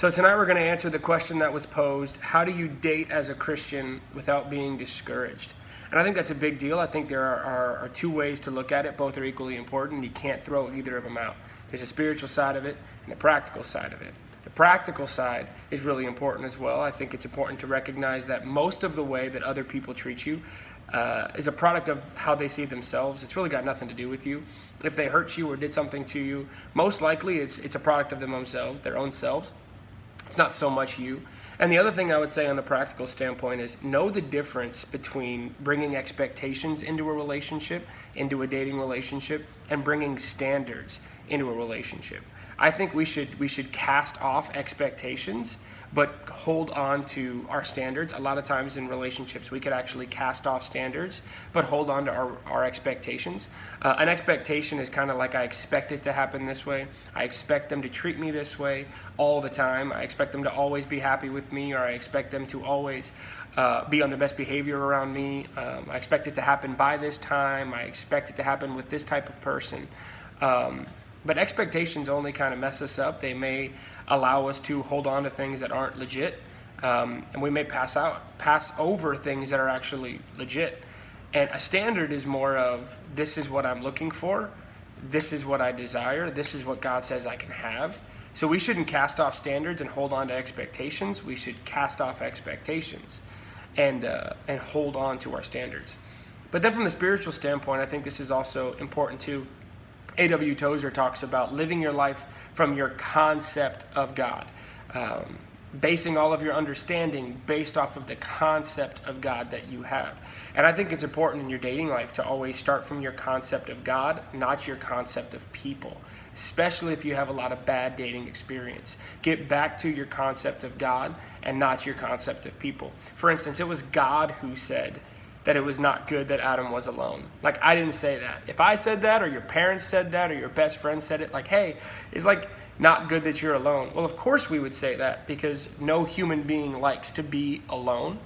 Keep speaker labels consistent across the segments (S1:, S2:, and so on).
S1: So tonight we're going to answer the question that was posed: how do you date as a Christian without being discouraged? And I think that's a big deal. I think there are two ways to look at it. Both are equally important. You can't throw either of them out. There's a spiritual side of it and a practical side of it. The practical side is really important as well. I think it's important to recognize that most of the way that other people treat you is a product of how they see themselves. It's really got nothing to do with you. If they hurt you or did something to you, most likely it's a product of them themselves, their own selves. It's not so much you. And the other thing I would say on the practical standpoint is know the difference between bringing expectations into a relationship, into a dating relationship, and bringing standards into a relationship. I think we should cast off expectations, but hold on to our standards. A lot of times in relationships, we could actually cast off standards, but hold on to our expectations. An expectation is kind of like, I expect it to happen this way. I expect them to treat me this way all the time. I expect them to always be happy with me, or I expect them to always be on their best behavior around me. I expect it to happen by this time. I expect it to happen with this type of person. But expectations only kind of mess us up. They may allow us to hold on to things that aren't legit, and we may pass over things that are actually legit. And a standard is more of, this is what I'm looking for, this is what I desire, this is what God says I can have. So we shouldn't cast off standards and hold on to expectations. We should cast off expectations and hold on to our standards. But then from the spiritual standpoint, I think this is also important too. A.W. Tozer talks about living your life from your concept of God, basing all of your understanding based off of the concept of God that you have. And I think it's important in your dating life to always start from your concept of God, not your concept of people, especially if you have a lot of bad dating experience. Get back to your concept of God and not your concept of people. For instance, it was God who said that it was not good that Adam was alone. Like, I didn't say that. If I said that, or your parents said that, or your best friend said it, like, hey, it's like not good that you're alone. Well, of course we would say that, because no human being likes to be alone.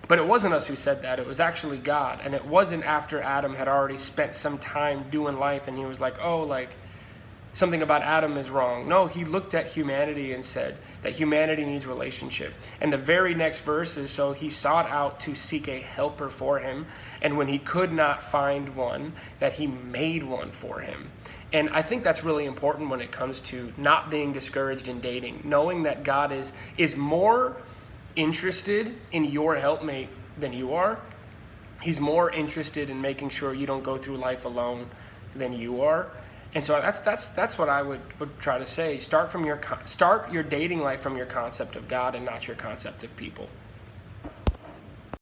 S1: But it wasn't us who said that. It was actually God. And it wasn't after Adam had already spent some time doing life and he was like, oh, like, something about Adam is wrong. No, he looked at humanity and said that humanity needs relationship. And the very next verse is, so he sought out to seek a helper for him. And when he could not find one, that he made one for him. And I think that's really important when it comes to not being discouraged in dating. Knowing that God is more interested in your helpmate than you are. He's more interested in making sure you don't go through life alone than you are. And so that's what I would try to say. Start your dating life from your concept of God and not your concept of people.